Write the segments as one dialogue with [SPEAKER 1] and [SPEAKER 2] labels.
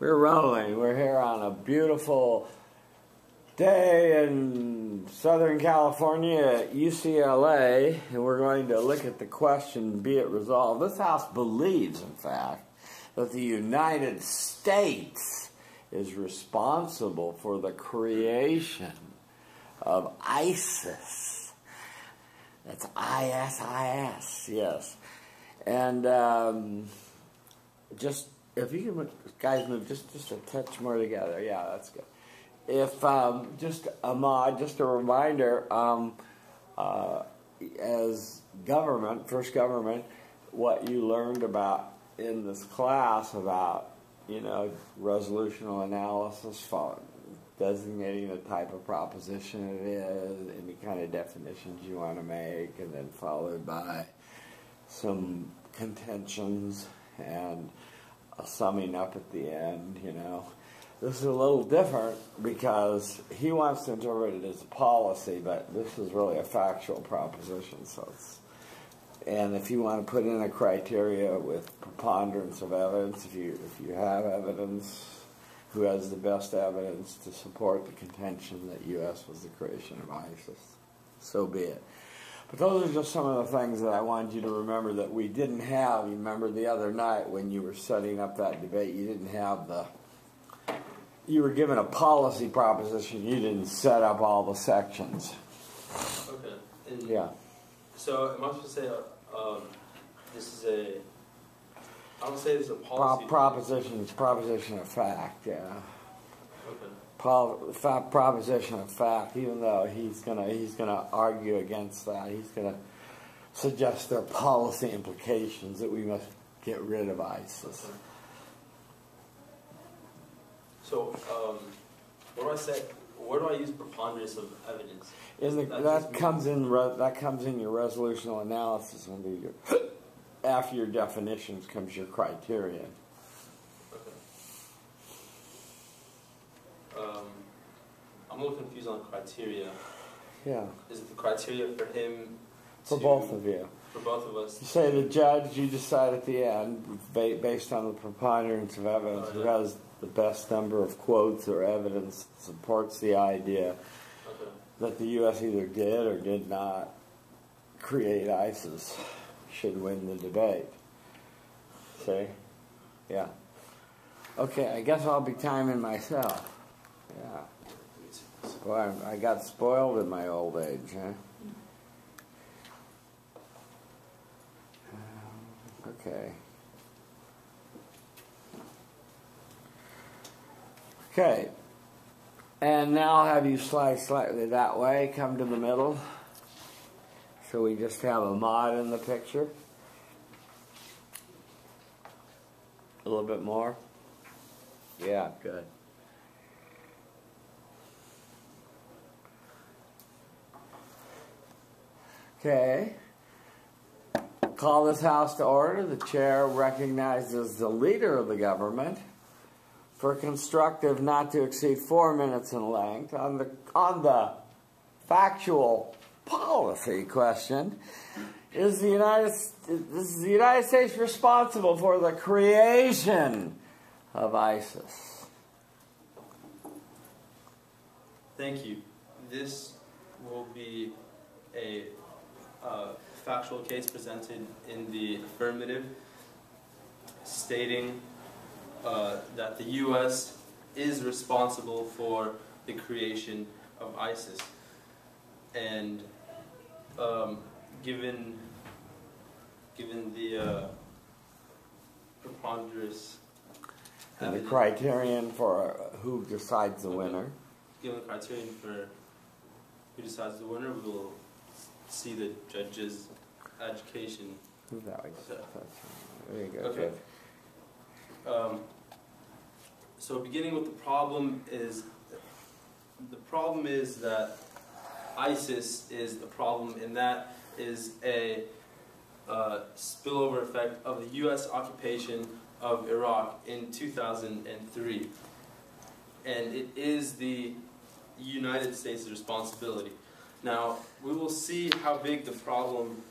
[SPEAKER 1] We're rolling. We're here on a beautiful day in Southern California at UCLA, and we're going to look at the question, be it resolved. This House believes, in fact, that the United States is responsible for the creation of ISIS. That's ISIS, yes. And just, if you can, guys, move just a touch more together. Yeah, that's good. If, just a reminder, as government, first government, what you learned about in this class about, resolutional analysis, designating the type of proposition it is, any kind of definitions you want to make, and then followed by some contentions and a summing up at the end, This is a little different because he wants to interpret it as a policy, but this is really a factual proposition. And if you want to put in a criteria with preponderance of evidence, if you have evidence, who has the best evidence to support the contention that U.S. was the creation of ISIS, so be it. But those are just some of the things that I wanted you to remember that we didn't have. You remember the other night when you were setting up that debate, you didn't have you were given a policy proposition, you didn't set up all the sections.
[SPEAKER 2] Okay. And
[SPEAKER 1] yeah.
[SPEAKER 2] So am I supposed to say this is a, I don't say this is a policy.
[SPEAKER 1] Proposition of fact, yeah.
[SPEAKER 2] Okay.
[SPEAKER 1] Proposition of fact, even though he's gonna argue against that. He's gonna suggest there are policy implications that we must get rid of ISIS.
[SPEAKER 2] Okay. So, what do I say? Where do I use preponderance of evidence?
[SPEAKER 1] That comes in your resolutional analysis under your after your definitions comes your criterion.
[SPEAKER 2] I'm a little confused on criteria.
[SPEAKER 1] Yeah.
[SPEAKER 2] Is it the criteria for him?
[SPEAKER 1] For both of you.
[SPEAKER 2] For both of us.
[SPEAKER 1] You say the judge, you decide at the end, based on the preponderance of evidence, who has the best number of quotes or evidence that supports the idea that the U.S. either did or did not create ISIS, should win the debate. See? Yeah. Okay, I guess I'll be timing myself. Yeah. Boy, I got spoiled in my old age, huh? Okay. Okay. And now I'll have you slide slightly that way, come to the middle. So we just have a mod in the picture. A little bit more. Yeah, good. Okay. Call this House to order. The chair recognizes the leader of the government for constructive not to exceed 4 minutes in length on the factual policy question. Is the United States responsible for the creation of ISIS?
[SPEAKER 2] Thank you. This will be a factual case presented in the affirmative, stating that the U.S. is responsible for the creation of ISIS. And given the preponderance
[SPEAKER 1] and the criterion for who decides the winner.
[SPEAKER 2] Given the criterion for who decides the winner, we will see the judge's education.
[SPEAKER 1] That way.
[SPEAKER 2] Okay.
[SPEAKER 1] There you go.
[SPEAKER 2] Okay.
[SPEAKER 1] Good.
[SPEAKER 2] So beginning with the problem is that ISIS is the problem, and that is a spillover effect of the U.S. occupation of Iraq in 2003. And it is the United States' responsibility. Now, we will see how big the problem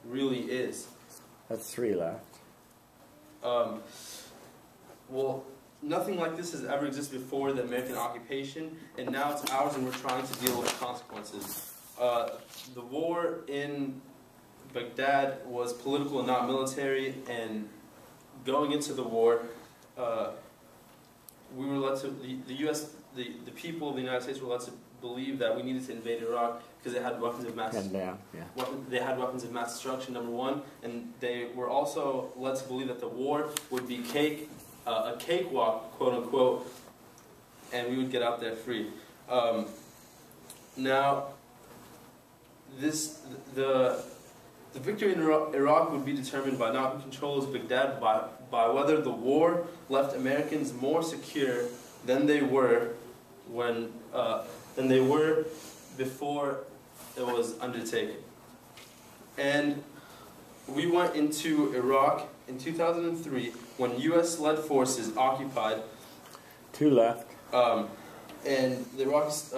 [SPEAKER 2] really is.
[SPEAKER 1] That's 3 left.
[SPEAKER 2] Well, nothing like this has ever existed before the American occupation, and now it's ours, and we're trying to deal with the consequences. The war in Baghdad was political and not military, and going into the war, we were led to, the U.S., the people of the United States were led to believe that we needed to invade Iraq because it had weapons of mass they had weapons of mass destruction, number one, and they were also led to believe that the war would be a cakewalk, quote unquote, and we would get out there free. Now, the victory in Iraq would be determined by not who controls Baghdad, by whether the war left Americans more secure than they were before it was undertaken. And we went into Iraq in 2003 when U.S.-led forces occupied.
[SPEAKER 1] Two left.
[SPEAKER 2] And the Iraqis,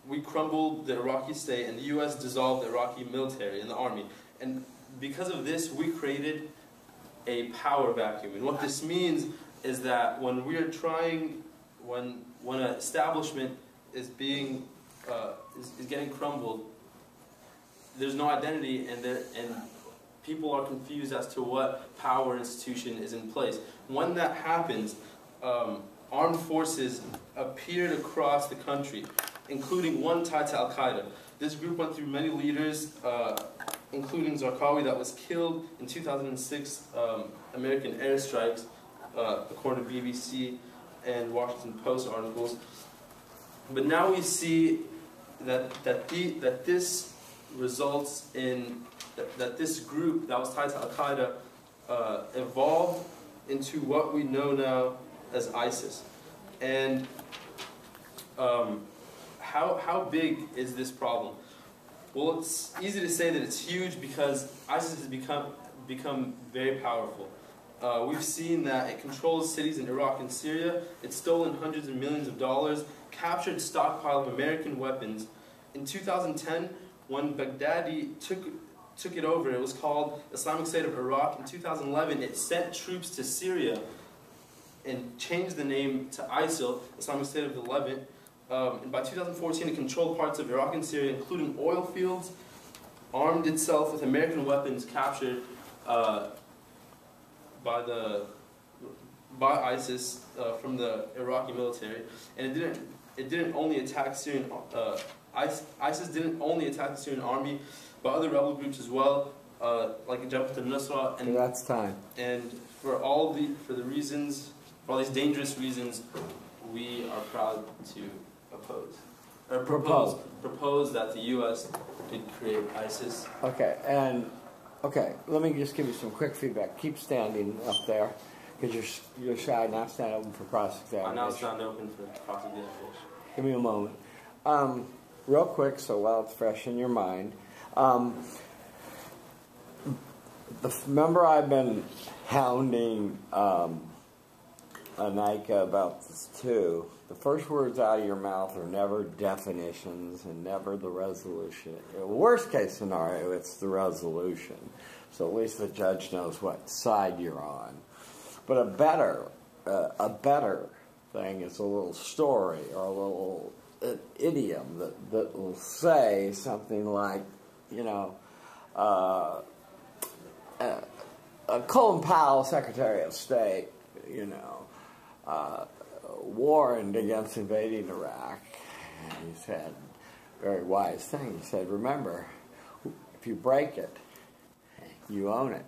[SPEAKER 2] we crumbled the Iraqi state, and the U.S. dissolved the Iraqi military and the army. And because of this, we created a power vacuum. And what this means is that when we're trying, when an establishment is being is getting crumbled, there's no identity, and people are confused as to what power institution is in place. When that happens, armed forces appeared across the country, including one tied to Al-Qaeda. This group went through many leaders, including Zarqawi, that was killed in 2006 American airstrikes, according to BBC and Washington Post articles. But now we see that this results in that this group that was tied to Al-Qaeda evolved into what we know now as ISIS. And how big is this problem? Well, it's easy to say that it's huge because ISIS has become very powerful. We've seen that it controls cities in Iraq and Syria. It's stolen hundreds of millions of dollars, captured stockpile of American weapons. In 2010, when Baghdadi took it over, it was called Islamic State of Iraq. In 2011, it sent troops to Syria and changed the name to ISIL, Islamic State of the Levant. And by 2014, it controlled parts of Iraq and Syria, including oil fields, armed itself with American weapons captured by ISIS from the Iraqi military. And it didn't only attack Syrian. ISIS didn't only attack the Syrian army, but other rebel groups as well, like Jabhat al-Nusra. And
[SPEAKER 1] that's time.
[SPEAKER 2] And for these dangerous reasons, we are proud to propose that the U.S. did create ISIS.
[SPEAKER 1] Okay, let me just give you some quick feedback. Keep standing up there, because you're shy. Now stand open for cross-examination.
[SPEAKER 2] I now stand open for cross-examination.
[SPEAKER 1] Give me a moment. Real quick, so while it's fresh in your mind, remember I've been hounding Anika about this too. The first words out of your mouth are never definitions and never the resolution. In the worst case scenario, it's the resolution. So at least the judge knows what side you're on. But a better thing is a little story or a little idiom that will say something like, Colin Powell, Secretary of State, warned against invading Iraq. And he said, very wise thing, he said, remember, if you break it, you own it.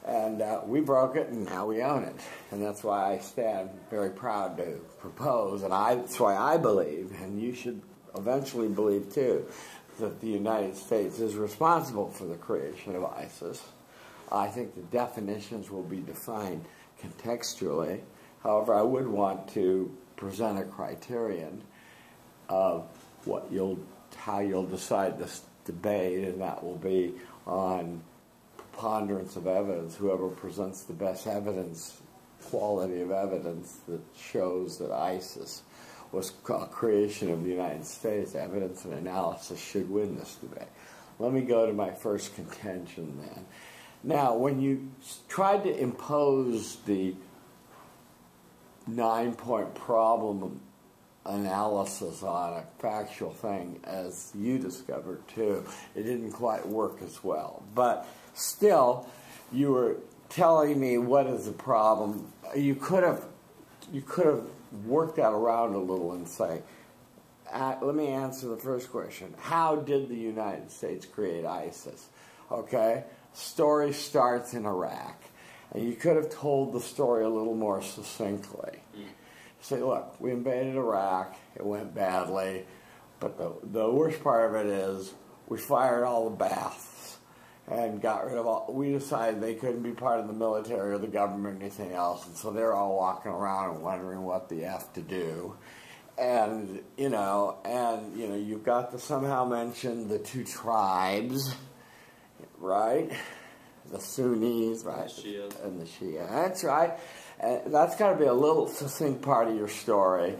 [SPEAKER 1] And we broke it, and now we own it. And that's why I stand very proud to propose, and that's why I believe, and you should eventually believe too, that the United States is responsible for the creation of ISIS. I think the definitions will be defined contextually. However, I would want to present a criterion of how you'll decide this debate, and that will be on preponderance of evidence. Whoever presents the best evidence, quality of evidence that shows that ISIS was a creation of the United States, evidence and analysis should win this debate. Let me go to my first contention then. Now, when you tried to impose the 9-point problem analysis on a factual thing, as you discovered too. It didn't quite work as well. But still, you were telling me what is the problem. You could have worked that around a little and say, let me answer the first question. How did the United States create ISIS? Okay? Story starts in Iraq. And you could have told the story a little more succinctly. Say, look, we invaded Iraq, it went badly, but the worst part of it is we fired all the Ba'aths and got rid of all. We decided they couldn't be part of the military or the government or anything else, and so they're all walking around and wondering what the F to do. And you've got to somehow mention the two tribes, right? The Sunnis, right? And the Shia. That's right. That's got to be a little succinct part of your story.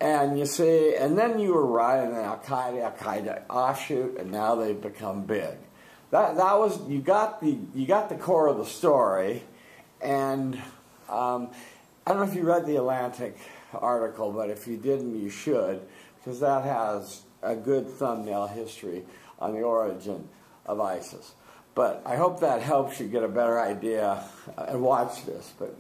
[SPEAKER 1] And you see, and then you were right in the Al-Qaeda offshoot, and now they've become big. That was, you got the core of the story. And I don't know if you read the Atlantic article, but if you didn't, you should, because that has a good thumbnail history on the origin of ISIS. But I hope that helps you get a better idea, and watch this, but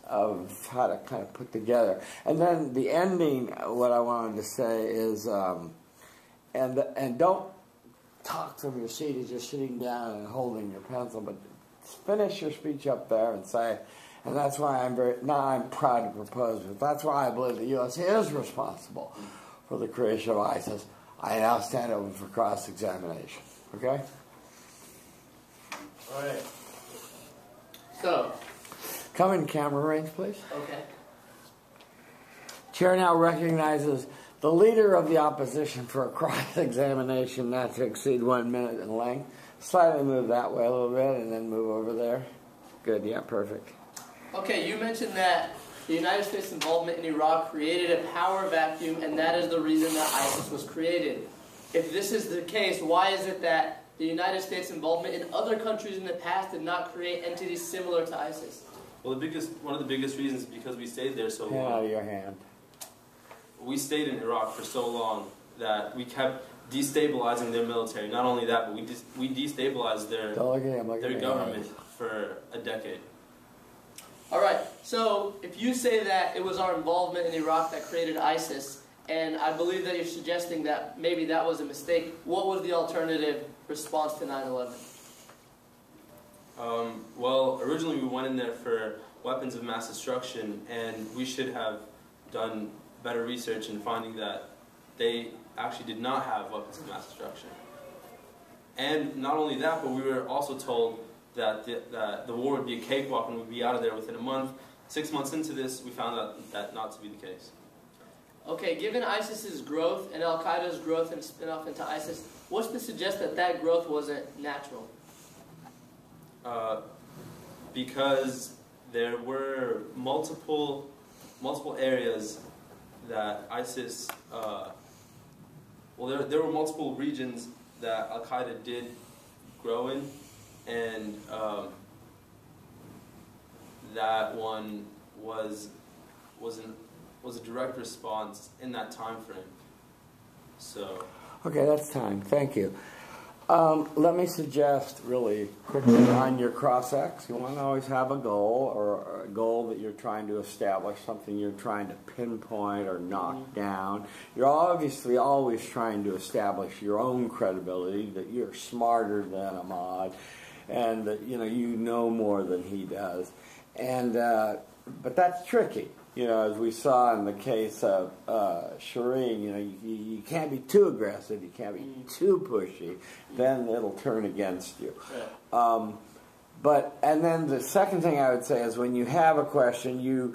[SPEAKER 1] of how to kind of put together. And then the ending, what I wanted to say is, and don't talk from your seat as you're sitting down and holding your pencil, but finish your speech up there and say, and that's why I'm proud to propose it. That's why I believe the U.S. is responsible for the creation of ISIS. I now stand open for cross-examination. Okay?
[SPEAKER 3] All right. So.
[SPEAKER 1] Come in camera range, please.
[SPEAKER 3] Okay.
[SPEAKER 1] Chair now recognizes the leader of the opposition for a cross-examination not to exceed 1 minute in length. Slightly move that way a little bit and then move over there. Good, yeah, perfect.
[SPEAKER 3] Okay, you mentioned that the United States' involvement in Iraq created a power vacuum, and that is the reason that ISIS was created. If this is the case, why is it that the United States' involvement in other countries in the past did not create entities similar to ISIS?
[SPEAKER 2] Well, one of the biggest reasons is because we stayed there so long.
[SPEAKER 1] Hand out of your hand.
[SPEAKER 2] We stayed in Iraq for so long that we kept destabilizing their military. Not only that, but we destabilized their government for a decade.
[SPEAKER 3] All right, so if you say that it was our involvement in Iraq that created ISIS, and I believe that you're suggesting that maybe that was a mistake, what was the alternative response to 9/11?
[SPEAKER 2] Well, originally we went in there for weapons of mass destruction, and we should have done better research in finding that they actually did not have weapons of mass destruction. And not only that, but we were also told that the war would be a cakewalk and we'd be out of there within a month. 6 months into this, we found out that not to be the case.
[SPEAKER 3] Okay, given ISIS's growth and Al-Qaeda's growth and spin-off into ISIS, what's to suggest that that growth wasn't natural?
[SPEAKER 2] Because there were multiple areas that ISIS, there were multiple regions that Al-Qaeda did grow in, and that one was a direct response in that time frame. So. Okay,
[SPEAKER 1] that's time. Thank you. Let me suggest really quickly on your cross-X, you want to always have a goal, or a goal that you're trying to establish, something you're trying to pinpoint or knock down. You're obviously always trying to establish your own credibility, that you're smarter than Ahmad, and that you know more than he does. And but that's tricky. As we saw in the case of Shireen, you can't be too aggressive, you can't be too pushy, then it'll turn against you. And then the second thing I would say is when you have a question, you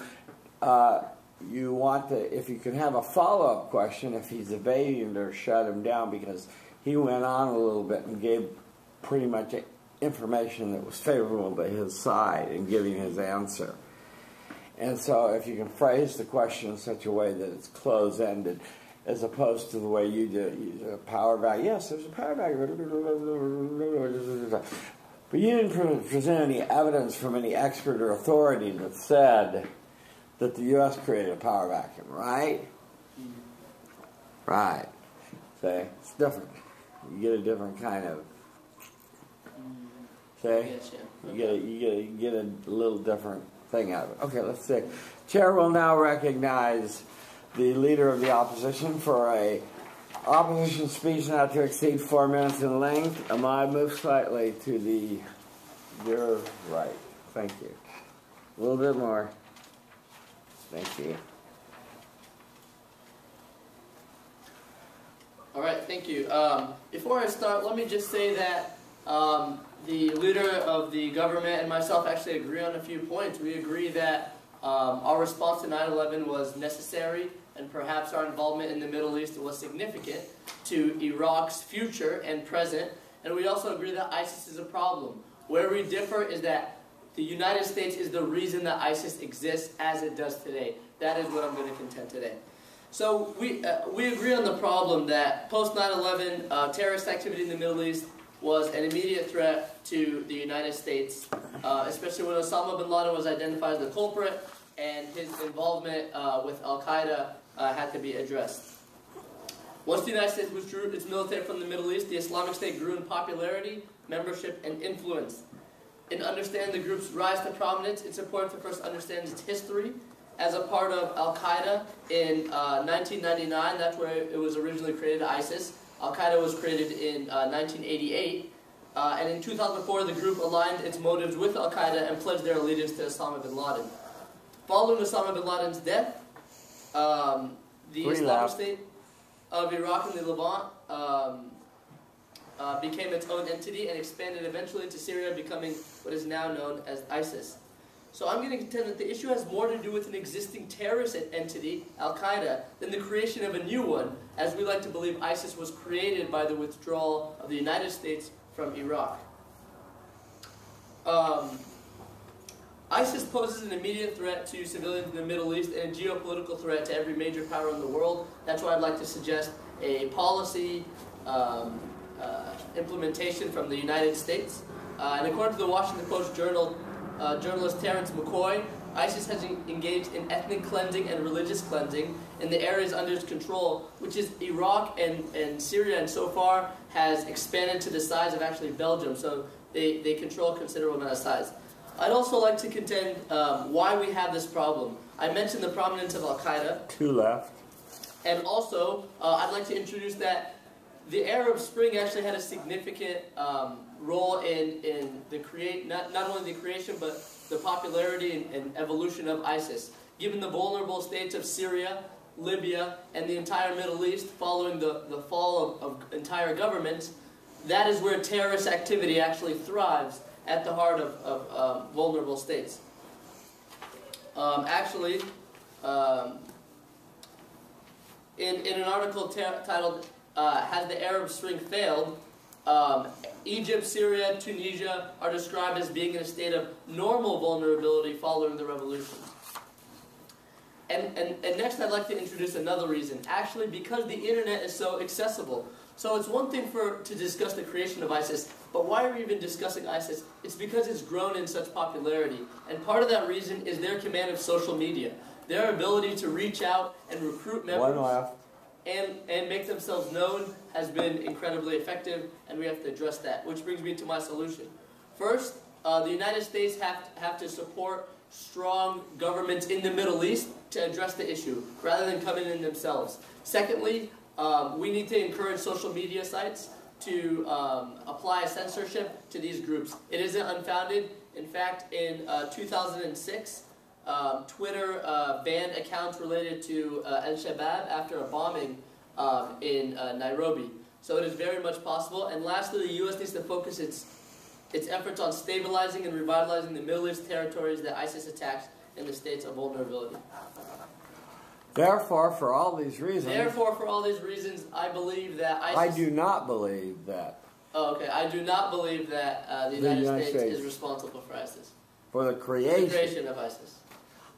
[SPEAKER 1] want to, if you can have a follow-up question, if he's evading or shut him down, because he went on a little bit and gave pretty much information that was favorable to his side in giving his answer. And so if you can phrase the question in such a way that it's close-ended, as opposed to the way you do a power value. Yes, there's a power value. But you didn't present any evidence from any expert or authority that said that the U.S. created a power vacuum, right? Right. See, it's different. You get a different kind of. See, you get a little different thing out of it. Okay, let's see. Chair will now recognize the leader of the opposition for a opposition speech not to exceed 4 minutes in length. I move slightly to your right. Thank you. A little bit more. Thank you.
[SPEAKER 3] All right, thank you. Before I start, let me just say that the leader of the government and myself actually agree on a few points. We agree that our response to 9/11 was necessary, and perhaps our involvement in the Middle East was significant to Iraq's future and present. And we also agree that ISIS is a problem. Where we differ is that the United States is the reason that ISIS exists as it does today. That is what I'm going to contend today. So we agree on the problem that post 9/11 terrorist activity in the Middle East was an immediate threat to the United States, especially when Osama bin Laden was identified as the culprit and his involvement with Al-Qaeda had to be addressed. Once the United States withdrew its military from the Middle East, the Islamic State grew in popularity, membership, and influence. In understanding the group's rise to prominence, it's important to first understand its history. As a part of Al-Qaeda in 1999, that's where it was originally created, ISIS. Al-Qaeda was created in 1988. And in 2004, the group aligned its motives with Al-Qaeda and pledged their allegiance to Osama bin Laden. Following Osama bin Laden's death, the Islamic State of Iraq and the Levant became its own entity and expanded eventually to Syria, becoming what is now known as ISIS. So I'm going to contend that the issue has more to do with an existing terrorist entity, Al-Qaeda, than the creation of a new one, as we like to believe ISIS was created by the withdrawal of the United States from Iraq. ISIS poses an immediate threat to civilians in the Middle East and a geopolitical threat to every major power in the world. That's why I'd like to suggest a policy implementation from the United States. And according to the Washington Post journalist Terrence McCoy, ISIS has engaged in ethnic cleansing and religious cleansing in the areas under its control, which is Iraq and Syria, and so far has expanded to the size of actually Belgium, so they control a considerable amount of size. I'd also like to contend why we have this problem. I mentioned the prominence of Al-Qaeda.
[SPEAKER 1] 2 left.
[SPEAKER 3] And also, I'd like to introduce that the Arab Spring actually had a significant role in not only the creation but the popularity and evolution of ISIS. Given the vulnerable states of Syria, Libya, and the entire Middle East following the fall of entire governments, that is where terrorist activity actually thrives, at the heart of vulnerable states. In an article titled "Has the Arab Spring Failed?", Egypt, Syria, Tunisia are described as being in a state of normal vulnerability following the revolution. And next I'd like to introduce another reason. Actually, because the internet is so accessible. So it's one thing to discuss the creation of ISIS, but why are we even discussing ISIS? It's because it's grown in such popularity. And part of that reason is their command of social media. Their ability to reach out and recruit members and make themselves known has been incredibly effective, and we have to address that, which brings me to my solution. First, the United States have to support strong governments in the Middle East to address the issue, rather than coming in themselves. Secondly, we need to encourage social media sites to apply censorship to these groups. It isn't unfounded. In fact, in 2006, Twitter banned accounts related to Al-Shabaab after a bombing in Nairobi. So it is very much possible. And lastly, the U.S. needs to focus its efforts on stabilizing and revitalizing the Middle East territories that ISIS attacks in the states of vulnerability.
[SPEAKER 1] Therefore, for all these reasons...
[SPEAKER 3] I believe that ISIS...
[SPEAKER 1] I do not believe that...
[SPEAKER 3] Oh, okay. I do not believe that the United States is responsible for ISIS.
[SPEAKER 1] For the creation
[SPEAKER 3] of ISIS.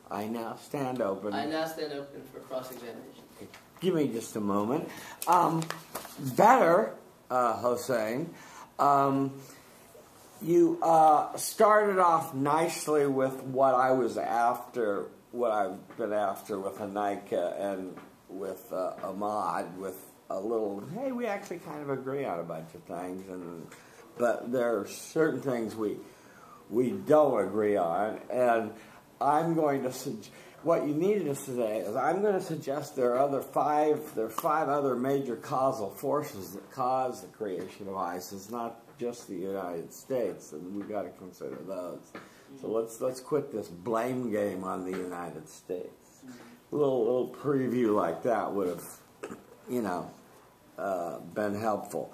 [SPEAKER 1] I now stand open.
[SPEAKER 3] For cross-examination.
[SPEAKER 1] Okay. Give me just a moment. Hossein, you started off nicely with what I was after what I've been after with Anika and with Ahmad, with a little, hey, we actually kind of agree on a bunch of things, but there are certain things we don't agree on, and I'm going to what you needed to say is I'm going to suggest there are five other major causal forces that cause the creation of ISIS, not just the United States, and we've got to consider those. So let's quit this blame game on the United States. A little preview like that would have, been helpful.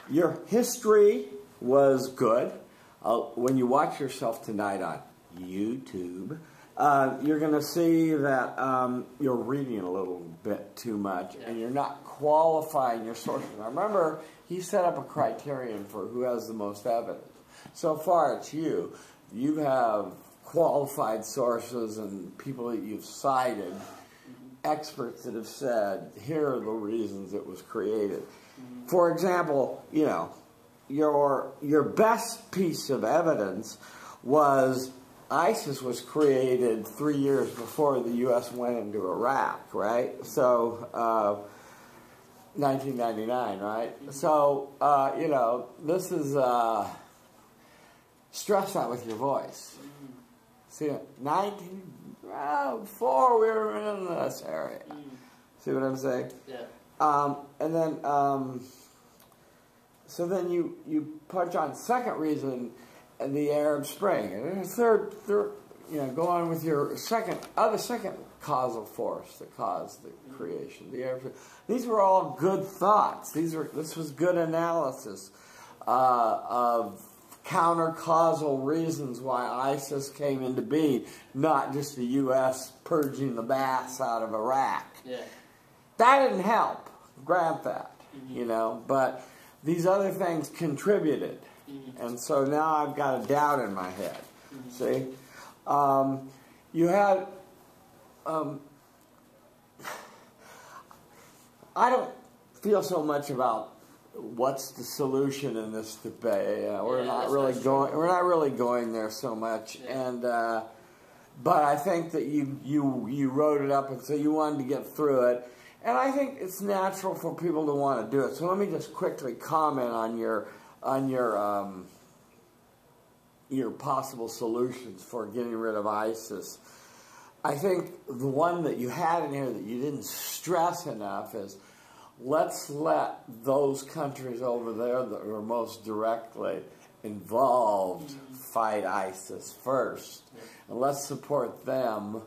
[SPEAKER 1] Your history was good. When you watch yourself tonight on YouTube, you're going to see that you're reading a little bit too much, and you're not qualifying your sources. Now remember, he set up a criterion for who has the most evidence. So far, it's you. You have qualified sources and people that you've cited, experts that have said, here are the reasons it was created. For example, your best piece of evidence was ISIS was created 3 years before the U.S. went into Iraq, right? So, 1999, right? So, this is, stress that with your voice. See, before we were in this area. See what I'm saying?
[SPEAKER 3] Yeah.
[SPEAKER 1] And then, so then you punch on second reason, the Arab Spring, and then third, go on with your second causal force that caused the creation, the Arab Spring. These were all good thoughts. This was good analysis of counter-causal reasons why ISIS came into being, not just the U.S. purging the baths out of Iraq.
[SPEAKER 3] Yeah.
[SPEAKER 1] That didn't help, grant that, but these other things contributed. And so now I've got a doubt in my head. See? You had... I don't feel so much about what's the solution in this debate. We're not really going there so much. Yeah. And but I think that you wrote it up, and so you wanted to get through it. And I think it's natural for people to want to do it. So let me just quickly comment on your possible solutions for getting rid of ISIS. I think the one that you had in here that you didn't stress enough is, let's let those countries over there that are most directly involved fight ISIS first. And let's support them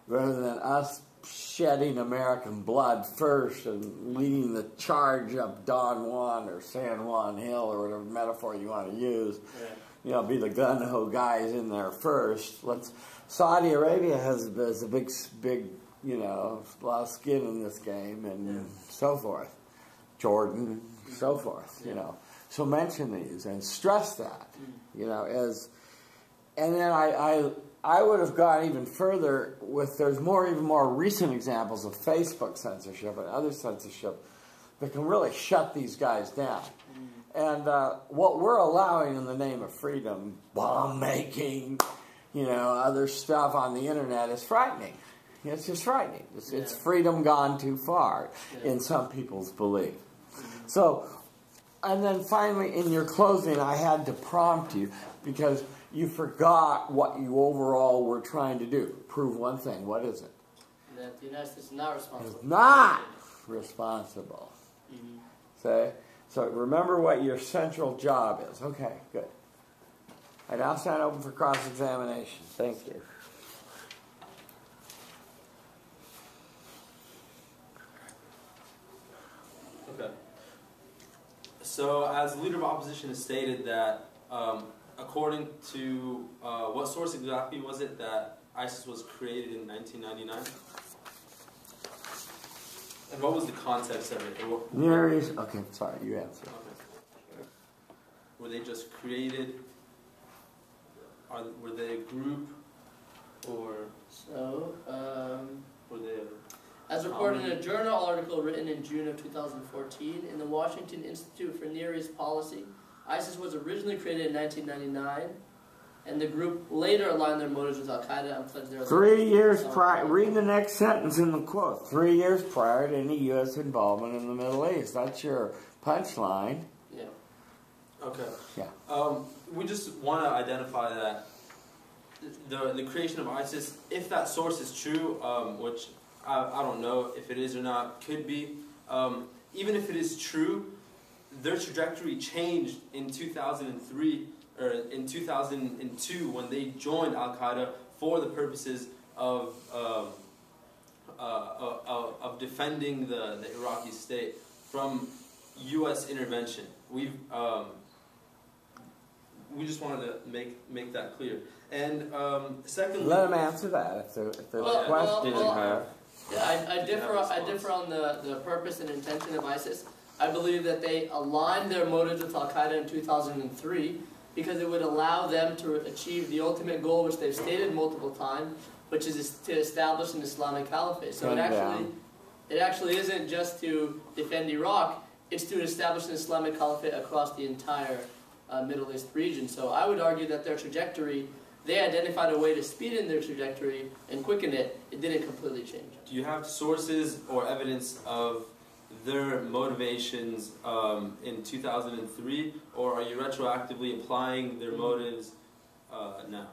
[SPEAKER 1] rather than us shedding American blood first and leading the charge up Don Juan or San Juan Hill or whatever metaphor you want to use. Yeah. Be the gun-ho guys in there first. Saudi Arabia has a big, a lot of skin in this game, and so forth. Jordan, so forth. So mention these and stress that. And then I would have gone even further with there's even more recent examples of Facebook censorship and other censorship that can really shut these guys down. And what we're allowing in the name of freedom, bomb making, other stuff on the internet is frightening. It's just frightening. It's freedom gone too far in some people's belief. So, and then finally in your closing I had to prompt you because you forgot what you overall were trying to do. Prove one thing. What is it?
[SPEAKER 3] That the United States is not responsible.
[SPEAKER 1] It's not responsible. See? So remember what your central job is. Okay, good. I now stand open for cross-examination. Thank you.
[SPEAKER 2] Okay. So, as the leader of opposition has stated that, according to what source exactly was it that ISIS was created in 1999? And what was the context of it?
[SPEAKER 1] Near East. Okay, sorry, you answer.
[SPEAKER 2] Okay. Were they just created? Were they a group, or were they?
[SPEAKER 3] As reported in a journal article written in June of 2014 in the Washington Institute for Near East Policy, ISIS was originally created in 1999 and the group later aligned their motives with Al-Qaeda and pledged their
[SPEAKER 1] 3 years prior, read the next sentence in the quote. 3 years prior to any U.S. involvement in the Middle East. That's your punchline.
[SPEAKER 3] Yeah.
[SPEAKER 2] Okay.
[SPEAKER 1] Yeah.
[SPEAKER 2] We just want to identify that the creation of ISIS, if that source is true, which I don't know if it is or not, could be. Even if it is true, their trajectory changed in 2003 or in 2002 when they joined Al-Qaeda for the purposes of defending the Iraqi state from U.S. intervention. We just wanted to make that clear. And secondly,
[SPEAKER 1] let him answer that. If there's a question here.
[SPEAKER 3] Yeah, I differ on the purpose and intention of ISIS. I believe that they aligned their motives with Al-Qaeda in 2003 because it would allow them to achieve the ultimate goal, which they've stated multiple times, which is to establish an Islamic caliphate. So it actually isn't just to defend Iraq, it's to establish an Islamic caliphate across the entire Middle East region. So I would argue that their trajectory, they identified a way to speed in their trajectory and quicken it. It didn't completely change.
[SPEAKER 2] Do you have sources or evidence of their motivations in 2003, or are you retroactively applying their motives now?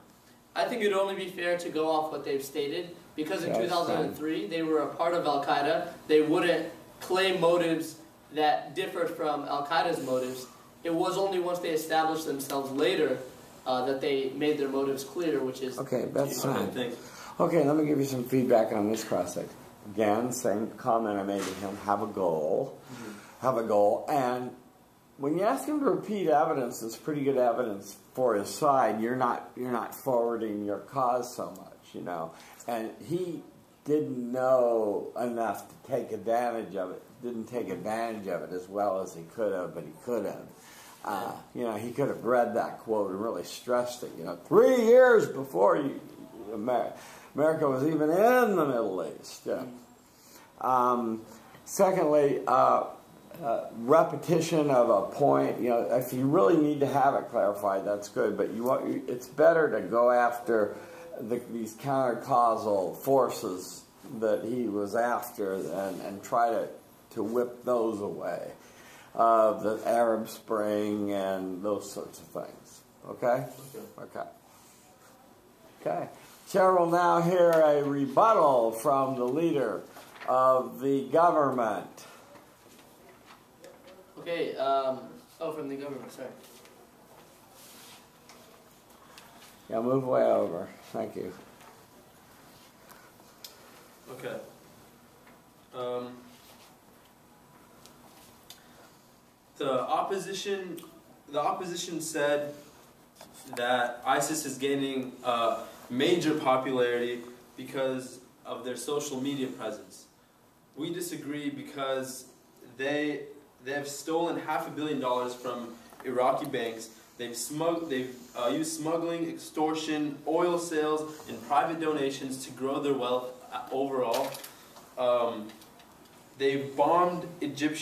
[SPEAKER 3] I think it would only be fair to go off what they've stated, because in 2003 they were a part of Al-Qaeda. They wouldn't claim motives that differed from Al-Qaeda's motives. It was only once they established themselves later that they made their motives clear, which is...
[SPEAKER 1] Okay, that's fine. Okay, let me give you some feedback on this cross-section. Again, same comment I made to him, have a goal. Have a goal. And when you ask him to repeat evidence, it's pretty good evidence for his side. You're not forwarding your cause so much, you know. And he didn't know enough to take advantage of it. Didn't take advantage of it as well as he could have, but he could have. You know, he could have read that quote and really stressed it. You know, 3 years before America was even in the Middle East. Yeah. Secondly, repetition of a point. You know, if you really need to have it clarified, that's good. But it's better to go after these counter-causal forces that he was after and try to whip those away. The Arab Spring and those sorts of things. Okay? Okay. Okay. Chair will now hear a rebuttal from the leader of the government.
[SPEAKER 3] Okay, from the government, sorry.
[SPEAKER 1] Yeah, move way over. Thank you.
[SPEAKER 2] Okay. The opposition said that ISIS is gaining major popularity because of their social media presence. We disagree because they have stolen $500 million from Iraqi banks. They've used smuggling, extortion, oil sales, and private donations to grow their wealth overall. They've bombed Egypt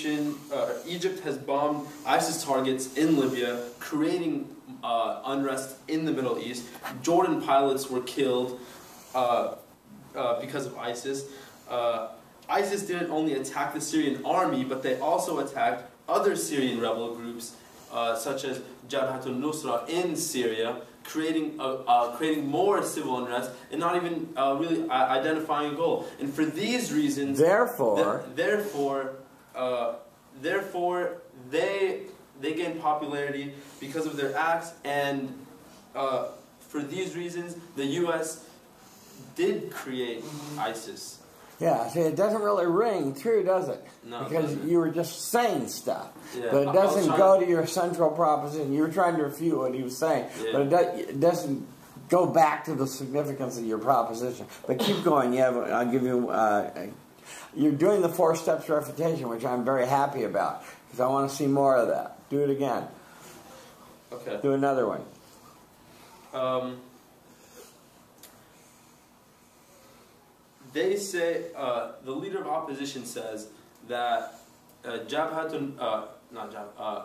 [SPEAKER 2] has bombed ISIS targets in Libya, creating unrest in the Middle East. Jordan pilots were killed because of ISIS. ISIS didn't only attack the Syrian army, but they also attacked other Syrian rebel groups, such as Jabhat al-Nusra in Syria, creating more civil unrest and not even really identifying a goal. And for these reasons, therefore, they gain popularity because of their acts, and for these reasons, the U.S. did create ISIS.
[SPEAKER 1] Yeah, see, it doesn't really ring true, does it?
[SPEAKER 2] No,
[SPEAKER 1] because you were just saying stuff.
[SPEAKER 2] Yeah.
[SPEAKER 1] But it doesn't go to your central proposition. You were trying to refute what he was saying. Yeah. But it doesn't go back to the significance of your proposition. But keep going. I'll give you... you're doing the 4 steps refutation, which I'm very happy about, because I want to see more of that. Do it again.
[SPEAKER 2] Okay.
[SPEAKER 1] Do another one.
[SPEAKER 2] They say, the leader of opposition says that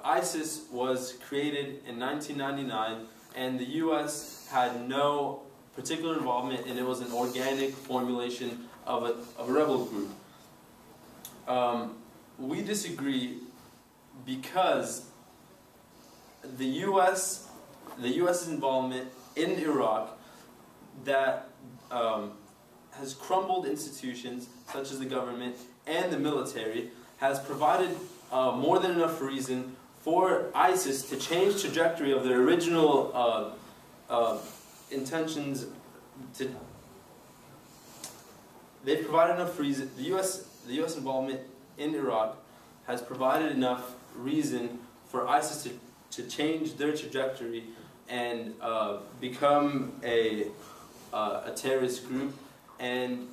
[SPEAKER 2] ISIS was created in 1999 and the U.S. had no particular involvement, and it was an organic formulation of a rebel group. We disagree because the U.S.'s involvement in Iraq that has crumbled institutions such as the government and the military has provided more than enough reason for ISIS to change trajectory of their original intentions. They've provided enough reason. The U.S. involvement in Iraq has provided enough reason for ISIS to change their trajectory and become a terrorist group. And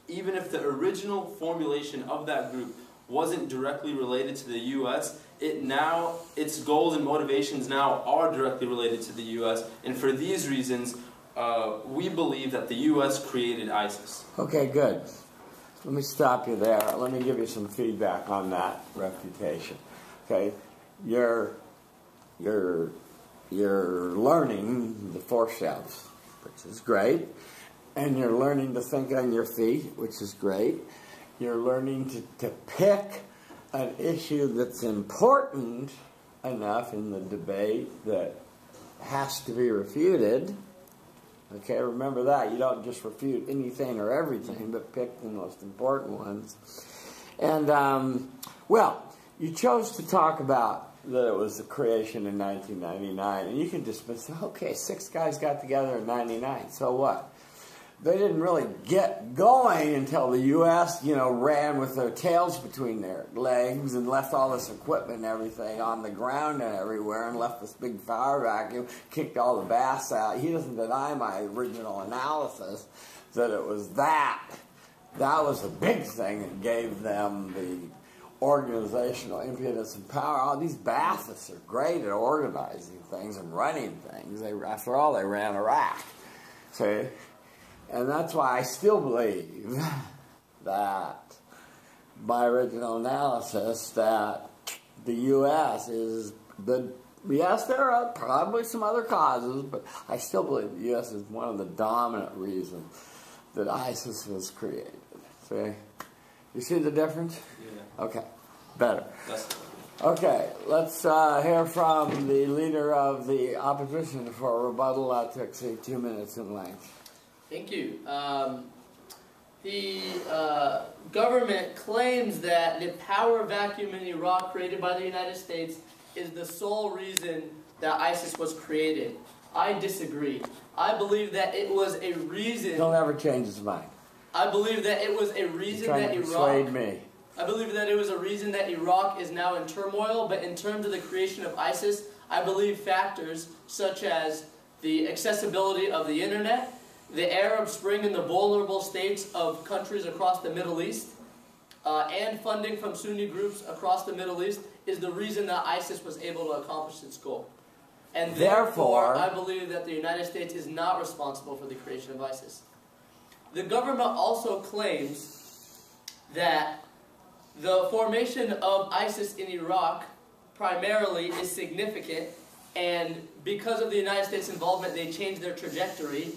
[SPEAKER 2] even if the original formulation of that group wasn't directly related to the U.S., its goals and motivations now are directly related to the U.S. And for these reasons, we believe that the U.S. created ISIS.
[SPEAKER 1] Okay, good. Let me stop you there. Let me give you some feedback on that refutation. Okay, you're learning the 4 steps, which is great, and you're learning to think on your feet, which is great. You're learning to pick an issue that's important enough in the debate that has to be refuted. Okay, remember that. You don't just refute anything or everything, but pick the most important ones. And, well, you chose to talk about that it was the creation in 1999, and you can dismiss, okay, 6 guys got together in 99, so what? They didn't really get going until the U.S., ran with their tails between their legs and left all this equipment and everything on the ground and everywhere and left this big fire vacuum, kicked all the bass out. He doesn't deny my original analysis that it was that. That was the big thing that gave them the organizational impetus and power. Oh, these Baathists are great at organizing things and running things. After all, they ran Iraq. See? And that's why I still believe that my original analysis that the U.S. is yes, there are probably some other causes, but I still believe the U.S. is one of the dominant reasons that ISIS was created. See? You see the difference?
[SPEAKER 2] Yeah.
[SPEAKER 1] Okay. Better.
[SPEAKER 2] That's
[SPEAKER 1] okay. Let's hear from the leader of the opposition for a rebuttal that took, say, 2 minutes in length.
[SPEAKER 3] Thank you. The government claims that the power vacuum in Iraq created by the United States is the sole reason that ISIS was created. I disagree. I believe that it was a reason...
[SPEAKER 1] He'll never change his mind.
[SPEAKER 3] I believe that it was a reason that
[SPEAKER 1] You're trying to persuade me.
[SPEAKER 3] I believe that it was a reason that Iraq is now in turmoil, but in terms of the creation of ISIS, I believe factors such as the accessibility of the internet, the Arab Spring in the vulnerable states of countries across the Middle East, and funding from Sunni groups across the Middle East is the reason that ISIS was able to accomplish its goal. And therefore, I believe that the United States is not responsible for the creation of ISIS. The government also claims that the formation of ISIS in Iraq primarily is significant, and because of the United States' involvement, they changed their trajectory.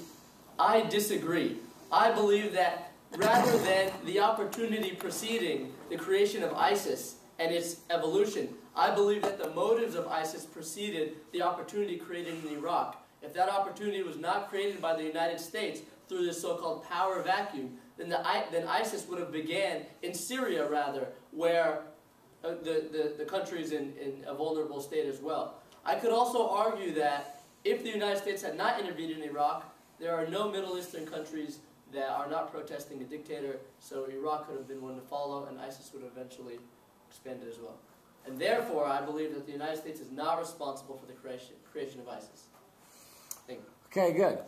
[SPEAKER 3] I disagree. I believe that rather than the opportunity preceding the creation of ISIS and its evolution, I believe that the motives of ISIS preceded the opportunity created in Iraq. If that opportunity was not created by the United States through this so-called power vacuum, then ISIS would have began in Syria, rather, where the country is in a vulnerable state as well. I could also argue that if the United States had not intervened in Iraq, there are no Middle Eastern countries that are not protesting a dictator, so Iraq could have been one to follow, and ISIS would have eventually expanded as well. And therefore, I believe that the United States is not responsible for the creation of ISIS. Thank you.
[SPEAKER 1] Okay, good.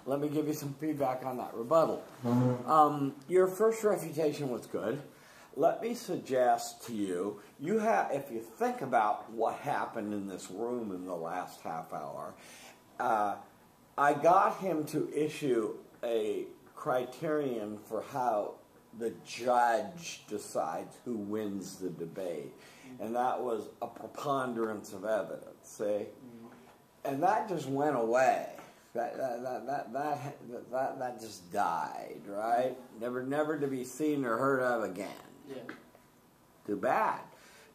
[SPEAKER 1] Let me give you some feedback on that rebuttal. Your first refutation was good. Let me suggest to you, if you think about what happened in this room in the last half hour, I got him to issue a criterion for how the judge decides who wins the debate. and that was a preponderance of evidence. See, and that just went away. That just died, right? Never to be seen or heard of again.
[SPEAKER 3] Yeah.
[SPEAKER 1] Too bad,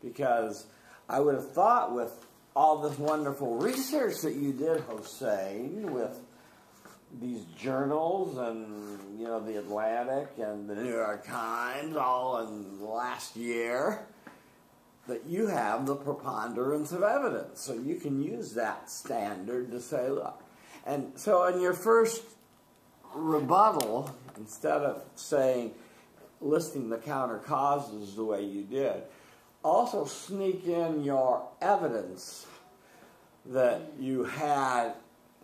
[SPEAKER 1] because I would have thought with all this wonderful research that you did, Hossein, with these journals and, you know, the Atlantic and the New York Times all in the last year, that you have the preponderance of evidence. So you can use that standard to say, look. And so in your first rebuttal, instead of saying, listing the counter causes the way you did, also sneak in your evidence that you had,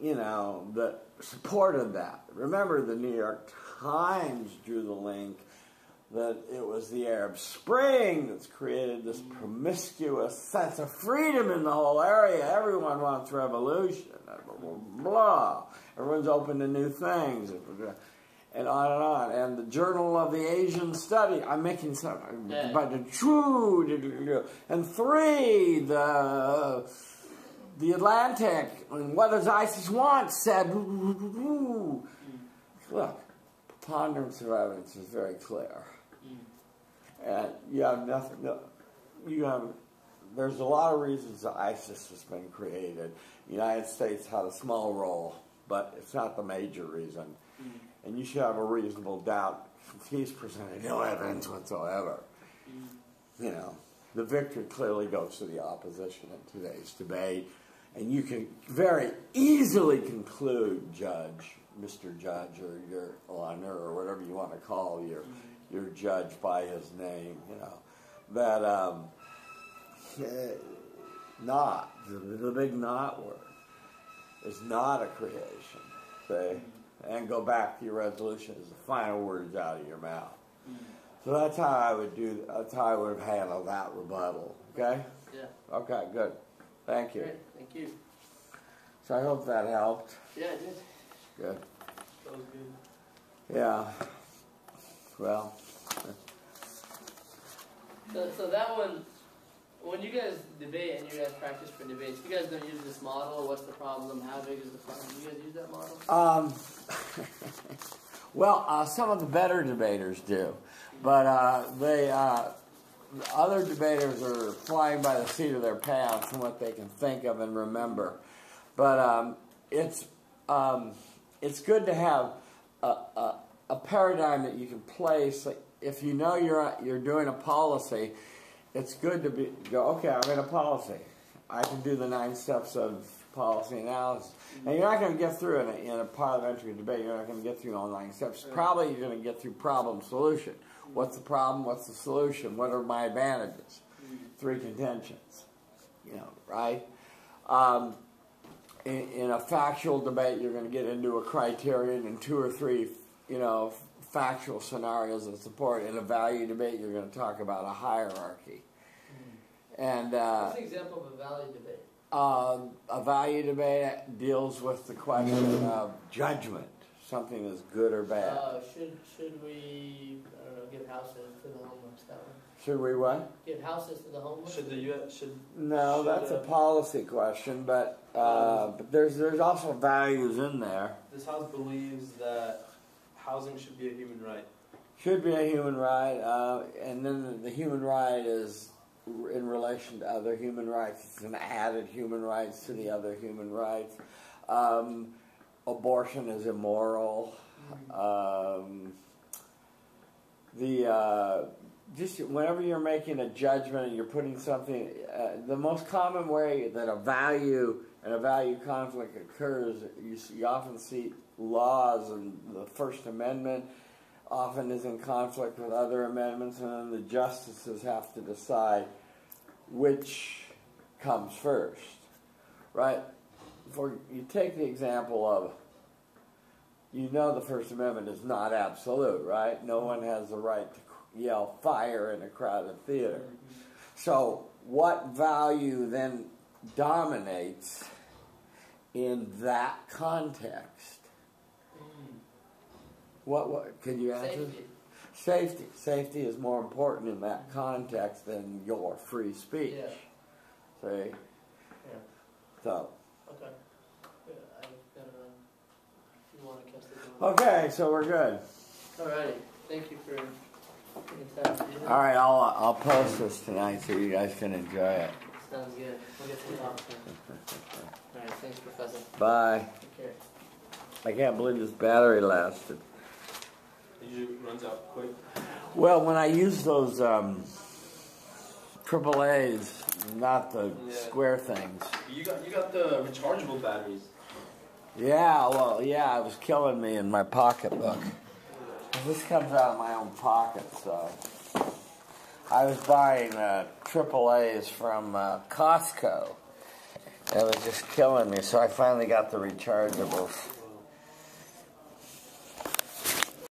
[SPEAKER 1] you know, that supported that. Remember, the New York Times drew the link that it was the Arab Spring that's created this promiscuous sense of freedom in the whole area. Everyone wants revolution. Blah. Everyone's open to new things. And on and on. And the Journal of the Asian Study, I'm making some, but the true, and 3, the Atlantic, and what does ISIS want, said, look, preponderance of evidence is very clear. And you have nothing, there's a lot of reasons that ISIS has been created. The United States had a small role, but it's not the major reason. And you should have a reasonable doubt. He's presented no evidence whatsoever. You know, the victory clearly goes to the opposition in today's debate. And you can very easily conclude, Judge, Mr. Judge, or your honor, or whatever you want to call your judge by his name, you know, that not, the big not word, is not a creation, see? And go back to your resolution as the final words out of your mouth. So that's how I would do, that's how I would have handled that rebuttal, okay?
[SPEAKER 3] Yeah.
[SPEAKER 1] Okay, good. Thank you.
[SPEAKER 3] Great. Thank you.
[SPEAKER 1] So I hope that helped.
[SPEAKER 3] Yeah, it did.
[SPEAKER 1] Good.
[SPEAKER 2] That was good.
[SPEAKER 1] Yeah. Well.
[SPEAKER 3] So that one, when you guys debate and you guys practice for debates, you guys don't use this model. What's the problem? How big is the problem? Do you guys use that model?
[SPEAKER 1] Well, some of the better debaters do, but other debaters are flying by the seat of their pants from what they can think of and remember. But it's good to have a paradigm that you can place. Like, if you know you're doing a policy, it's good to go, okay, I'm in a policy. I can do the 9 steps of policy analysis. And you're not going to get through in a parliamentary debate. You're not going to get through all 9 steps. Probably you're going to get through problem solution. What's the problem? What's the solution? What are my advantages? 3 contentions. You know, right? In a factual debate, you're going to get into a criterion and 2 or 3, you know, factual scenarios that support. In a value debate, you're going to talk about a hierarchy. And
[SPEAKER 3] what's an example of a value debate?
[SPEAKER 1] A value debate deals with the question of judgment. Something is good or bad.
[SPEAKER 3] Should we, I don't know, give houses to the homeless? That one.
[SPEAKER 1] Should we what?
[SPEAKER 3] Give houses to the homeless?
[SPEAKER 2] Should the U.S.
[SPEAKER 1] No, that's a policy question, but there's also values in there.
[SPEAKER 2] This house believes that housing should be a human right.
[SPEAKER 1] Should be a human right, and then the human right is in relation to other human rights. It's an added human rights to the other human rights. Abortion is immoral. Just whenever you're making a judgment and you're putting something, the most common way that a value and a value conflict occurs, you often see laws, and the First Amendment often is in conflict with other amendments, and then the justices have to decide which comes first, right? You take the example of, you know, the First Amendment is not absolute, right? No one has the right to yell fire in a crowded theater. So what value then dominates in that context? What can you answer?
[SPEAKER 3] Safety.
[SPEAKER 1] Safety. Safety is more important in that context than your free speech.
[SPEAKER 3] Yeah.
[SPEAKER 1] See?
[SPEAKER 3] Yeah.
[SPEAKER 1] So.
[SPEAKER 3] Okay. Yeah, I've got if you want to catch the door.
[SPEAKER 1] Okay, so we're good.
[SPEAKER 3] Alrighty. Thank you for taking time to do that.
[SPEAKER 1] All right, I'll post this tonight so you guys can enjoy it.
[SPEAKER 3] Sounds good. We'll get some talk soon. Alright, thanks, Professor.
[SPEAKER 1] Bye.
[SPEAKER 3] Take care.
[SPEAKER 1] I can't believe this battery lasted.
[SPEAKER 2] It usually runs out quick.
[SPEAKER 1] Well, when I use those AAAs, not the square things.
[SPEAKER 2] You got the rechargeable batteries.
[SPEAKER 1] Yeah, well, yeah, it was killing me in my pocketbook. This comes out of my own pocket, so. I was buying AAAs from Costco. It was just killing me, so I finally got the rechargeables.